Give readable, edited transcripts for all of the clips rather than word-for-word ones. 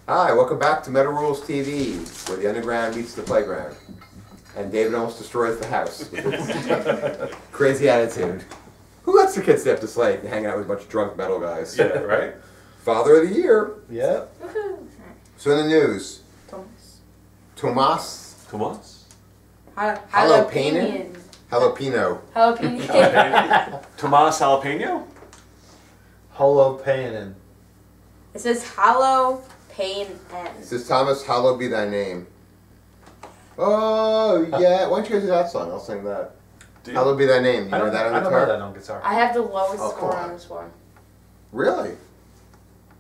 Hi, welcome back to Metal Rules TV, where the underground meets the playground. And David almost destroys the house with his crazy attitude. Who lets their kids stay up this late and hang out with a bunch of drunk metal guys? Yeah, right? Father of the Year. Yep. So in the news, Thomas. Tuomas Holopainen. Jalapeno. Jalapeno. Tuomas Holopainen? Holopainen. It says Holopainen. It says, Thomas, hallowed be thy name. Oh, yeah. Why don't you guys do that song? I'll sing that. Hallowed be thy name. You know that on I guitar? don't know that on guitar. I have the lowest Oh, score come on. on this one. Really?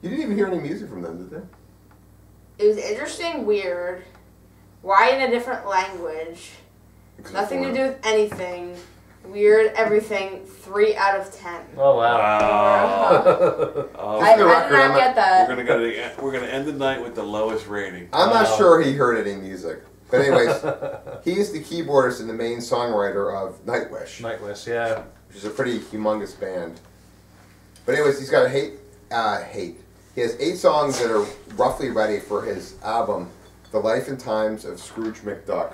You didn't even hear any music from them, did they? It was interesting, weird. Why in a different language? Nothing to do with anything. Weird, everything. 3 out of 10. Oh wow! Oh, I did record, not get that. we're gonna end the night with the lowest rating. I'm not sure he heard any music. But anyways, he's the keyboardist and the main songwriter of Nightwish. Nightwish, yeah. Which is a pretty humongous band. But anyways, he's got a He has 8 songs that are roughly ready for his album, The Life and Times of Scrooge McDuck.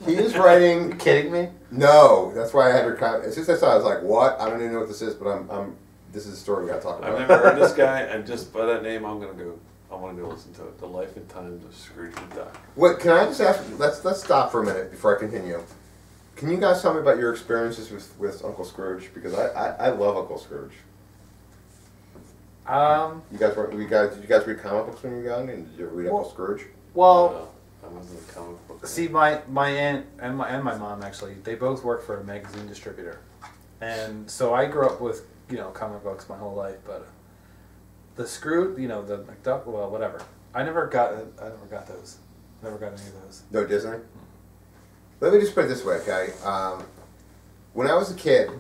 He is writing... Are you kidding me? No, that's why I had her... As soon as I saw it, I was like, what? I don't even know what this is, but this is a story we gotta talk about. I've never heard this guy, and just by that name, I want to go listen to it. The Life and Times of Scrooge McDuck. What, can I just ask... Let's stop for a minute before I continue. Can you guys tell me about your experiences with Uncle Scrooge? Because I love Uncle Scrooge. Um. Did you guys read comic books when you were young? And did you read Uncle Scrooge? Well, I wasn't a comic book. see, my aunt and my mom actually, they both work for a magazine distributor, and so I grew up with comic books my whole life. But the Scrooge, the McDuck, well, whatever. I never got those. Never got any of those. No Disney? Let me just put it this way, okay? When I was a kid,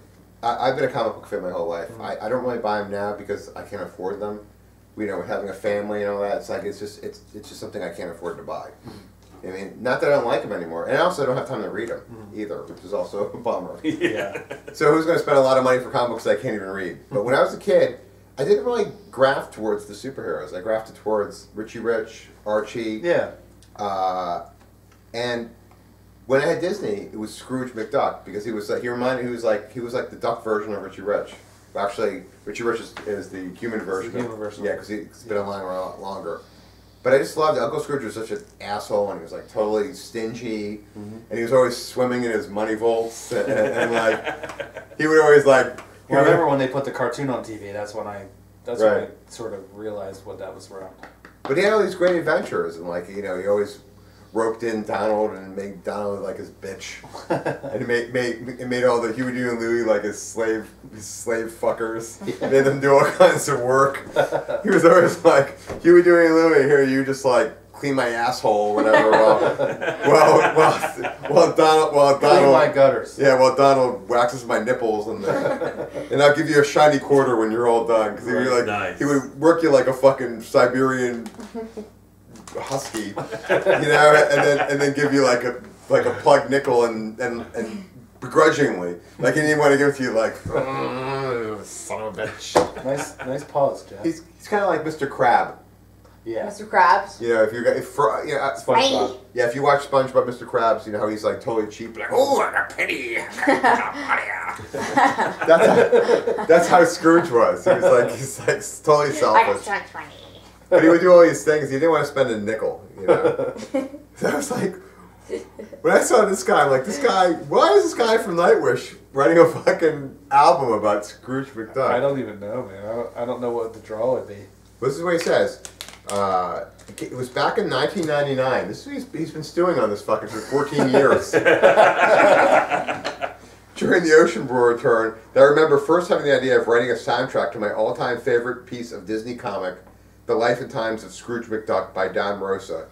I've been a comic book fan my whole life. Mm-hmm. I don't really buy them now because I can't afford them. With having a family and all that, it's like it's just something I can't afford to buy. Mm-hmm. I mean, not that I don't like them anymore, and also I don't have time to read them either, which is also a bummer. Yeah. So who's going to spend a lot of money for comic books that I can't even read? But when I was a kid, I didn't really graft towards the superheroes. I grafted towards Richie Rich, Archie. Yeah. And when I had Disney, it was Scrooge McDuck because he was like he was like the duck version of Richie Rich. Actually, Richie Rich is the human version. The human version. Yeah, because he's been online a lot longer. But I just loved it. Uncle Scrooge was such an asshole, and he was like totally stingy, and he was always swimming in his money vaults, and like he would always like. Well, I remember when they put the cartoon on TV. That's when I sort of realized what that was around. But he had all these great adventures, and like he always roped in Donald and made Donald like his bitch, and made all the Huey, Dewey, and Louie like his slave fuckers. Made them do all kinds of work. He was always like, Huey, Dewey, and Louie, here you just like clean my asshole or whatever. While Donald Clean my gutters. Yeah, while Donald waxes my nipples and I'll give you a shiny quarter when you're all done because Nice. he would work you like a fucking Siberian husky, and then give you like a plug nickel and begrudgingly, like he didn't want to give it to you like, son of a bitch. Nice pause, Jeff. He's kind of like Mr. Crab. Yeah. Mr. Krabs. SpongeBob. Yeah, if you watch SpongeBob, Mr. Krabs, you know how he's like totally cheap, like I got a penny. That's how Scrooge was. He's like totally selfish. I got so much money. But he would do all these things. He didn't want to spend a nickel, So I was like, when I saw this guy, I'm like, why is this guy from Nightwish writing a fucking album about Scrooge McDuck? I don't even know, man. I don't know what the draw would be. This is what he says. It was back in 1999. He's been stewing on this fucking for 14 years. During the Ocean Brewer return, I remember first having the idea of writing a soundtrack to my all-time favorite piece of Disney comic, The Life and Times of Scrooge McDuck by Don Rosa,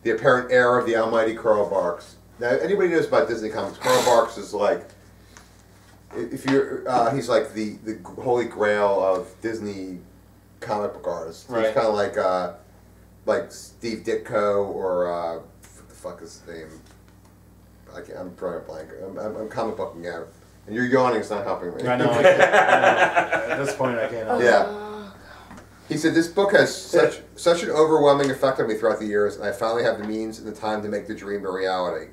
the apparent heir of the almighty Carl Barks. Now, anybody knows about Disney comics, Carl Barks is like, he's like the holy grail of Disney comic book artists. Right. He's kind of like Steve Ditko or what the fuck is his name? I'm drawing a blank. I'm comic booking out, and you're yawning. It's not helping me. I know. At this point, I can't help. Yeah. He said, this book has such an overwhelming effect on me throughout the years, and I finally have the means and the time to make the dream a reality.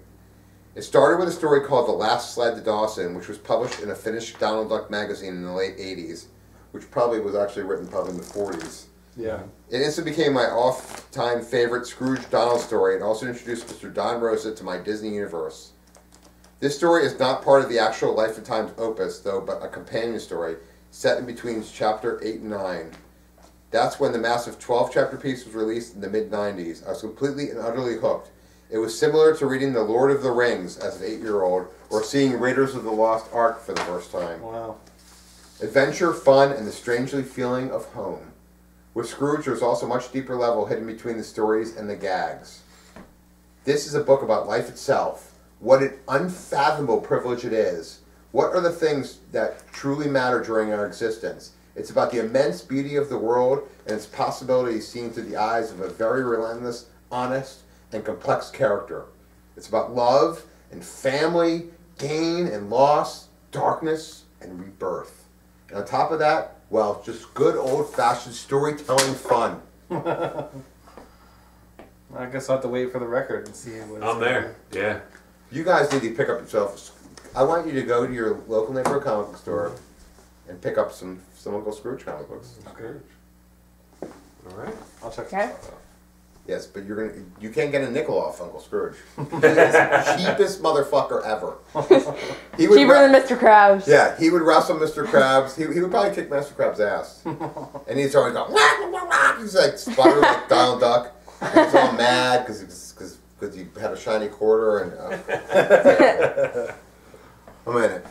It started with a story called The Last Sled to Dawson, which was published in a Finnish Donald Duck magazine in the late 80s, which probably was actually written in the 40s. Yeah. It instantly became my all-time favorite Scrooge Donald story, and also introduced Mr. Don Rosa to my Disney universe. This story is not part of the actual Life and Times opus, though, but a companion story set in between chapter 8 and 9. That's when the massive 12-chapter piece was released in the mid-90s. I was completely and utterly hooked. It was similar to reading The Lord of the Rings as an 8-year-old, or seeing Raiders of the Lost Ark for the first time. Wow. Adventure, fun, and the strangely feeling of home. With Scrooge, there's also a much deeper level hidden between the stories and the gags. This is a book about life itself. What an unfathomable privilege it is. What are the things that truly matter during our existence? It's about the immense beauty of the world and its possibilities seen through the eyes of a very relentless, honest, and complex character. It's about love and family, gain and loss, darkness and rebirth. And on top of that, well, just good old-fashioned storytelling fun. I guess I'll have to wait for the record and see what it's I'm there. Yeah. You guys need to pick up yourself. I want you to go to your local neighborhood comic book store and pick up some Uncle Scrooge comic books. Okay. All right. I'll check Okay. that out. Yes, but you can't get a nickel off Uncle Scrooge. He's the cheapest motherfucker ever. He would Cheaper than Mr. Krabs. Yeah, he would wrestle Mr. Krabs. He would probably kick Mr. Krabs' ass. And he's always going, wah, wah, wah. He's like sputtering like Donald Duck. And he's all mad because he had a shiny quarter. And a minute.